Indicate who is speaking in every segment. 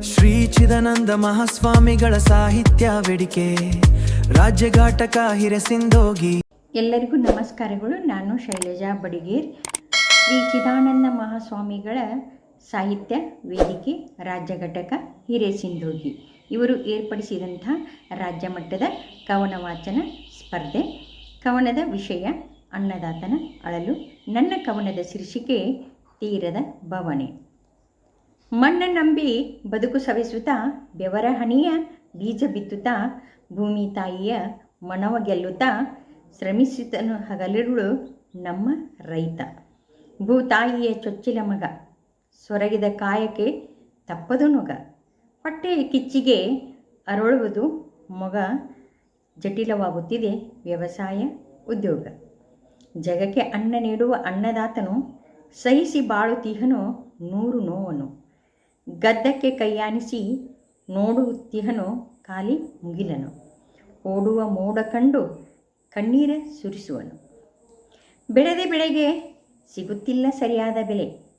Speaker 1: ಶ್ರೀ ಚಿದಾನಂದ ಮಹಾಸ್ವಾಮಿಗಳ ಸಾಹಿತ್ಯ ವೇದಿಕೆ ರಾಜ್ಯಘಾಟಕ ಹಿರಸಿಂಧೋಗಿ.
Speaker 2: ಎಲ್ಲರಿಗೂ ನಮಸ್ಕಾರಗಳು. ನಾನು ಶೈಲಜಾ ಬಡಿಗೇರ್. ಶ್ರೀ ಚಿದಾನಂದ ಮಹಾಸ್ವಾಮಿಗಳ ಸಾಹಿತ್ಯ ವೇದಿಕೆ ರಾಜ್ಯ ಘಟಕ ಹಿರೇಸಿಂಧೋಗಿ ಇವರು ಏರ್ಪಡಿಸಿದಂಥ ರಾಜ್ಯ ಮಟ್ಟದ ಕವನ ವಾಚನ ಸ್ಪರ್ಧೆ. ಕವನದ ವಿಷಯ ಅನ್ನದಾತನ ಅಳಲು. ನನ್ನ ಕವನದ ಶೀರ್ಷಿಕೆ ತೀರದ ಬವಣೆ. ಮಣ್ಣ ನಂಬಿ ಬದುಕು ಸವೆಸುತ್ತಾ ಬೆವರ ಹನಿಯ ಬೀಜ ಬಿತ್ತುತ್ತಾ ಭೂಮಿ ತಾಯಿಯ ಮನವ ಗೆಲ್ಲುತ್ತಾ ಶ್ರಮಿಸುತ್ತನು ಹಗಲಿರುಳು ನಮ್ಮ ರೈತ. ಭೂತಾಯಿಯ ಚೊಚ್ಚಿಲ ಮಗ ಸೊರಗಿದ ಕಾಯಕ್ಕೆ ತಪ್ಪದು ನೊಗ. ಹೊಟ್ಟೆಯ ಕಿಚ್ಚಿಗೆ ಅರಳುವುದು ಮೊಗ. ಜಟಿಲವಾಗುತ್ತಿದೆ ವ್ಯವಸಾಯ ಉದ್ಯೋಗ. ಜಗಕ್ಕೆ ಅನ್ನ ನೀಡುವ ಅನ್ನದಾತನು ಸಹಿಸಿ ಬಾಳುತ್ತಿಹನು ನೂರು ನೋವನು. ಗದ್ದಕ್ಕೆ ಕೈಯಾನಿಸಿ ನೋಡುತ್ತಿಹನು ಖಾಲಿ ಮುಗಿಲನು. ಓಡುವ ಮೋಡ ಕಂಡು ಕಣ್ಣೀರ ಸುರಿಸುವನು. ಬೆಳೆದ ಬೆಳೆಗೆ ಸಿಗುತ್ತಿಲ್ಲ ಸರಿಯಾದ ಬೆಲೆ.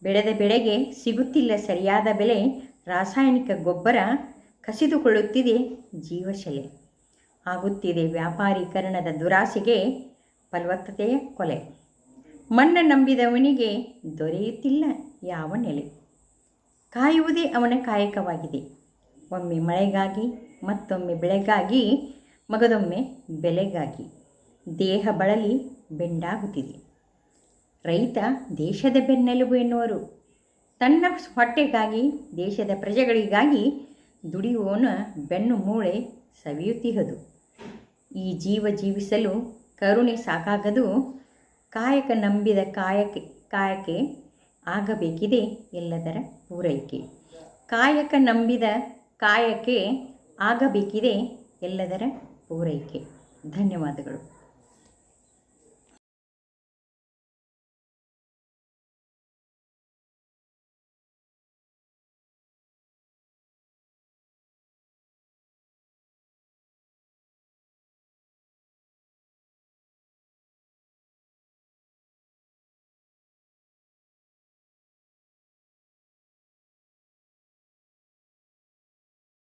Speaker 2: ಬೆಳೆದ ಬೆಳೆಗೆ ಸಿಗುತ್ತಿಲ್ಲ ಸರಿಯಾದ ಬೆಲೆ. ರಾಸಾಯನಿಕ ಗೊಬ್ಬರ ಕಸಿದುಕೊಳ್ಳುತ್ತಿದೆ ಜೀವಶಲೆ. ಆಗುತ್ತಿದೆ ವ್ಯಾಪಾರೀಕರಣದ ದುರಾಸೆಗೆ ಫಲವತ್ತತೆಯ ಕೊಲೆ. ಮಣ್ಣ ನಂಬಿದವನಿಗೆ ದೊರೆಯುತ್ತಿಲ್ಲ ಯಾವ ನೆಲೆ. ಕಾಯುವುದೇ ಅವನ ಕಾಯಕವಾಗಿದೆ. ಒಮ್ಮೆ ಮಳೆಗಾಗಿ, ಮತ್ತೊಮ್ಮೆ ಬೆಳೆಗಾಗಿ, ಮಗದೊಮ್ಮೆ ಬೆಲೆಗಾಗಿ. ದೇಹ ಬಳಲಿ ಬೆಂಡಾಗುತ್ತಿದೆ. ರೈತ ದೇಶದ ಬೆನ್ನೆಲುಬು ಎನ್ನುವರು. ತನ್ನ ಹೊಟ್ಟೆಗಾಗಿ, ದೇಶದ ಪ್ರಜೆಗಳಿಗಾಗಿ ದುಡಿಯುವವನ ಬೆನ್ನು ಮೂಳೆ ಸವಿಯುತ್ತಿಹದು. ಈ ಜೀವ ಜೀವಿಸಲು ಕರುಣೆ ಸಾಕಾಗದು. ಕಾಯಕ ನಂಬಿದ ಕಾಯಕ್ಕೆ ಆಗಬೇಕಿದೆ ಎಲ್ಲದರ ಪೂರೈಕೆ. ಕಾಯಕ ನಂಬಿದ ಕಾಯಕ್ಕೆ ಆಗಬೇಕಿದೆ ಎಲ್ಲದರ ಪೂರೈಕೆ. ಧನ್ಯವಾದಗಳು.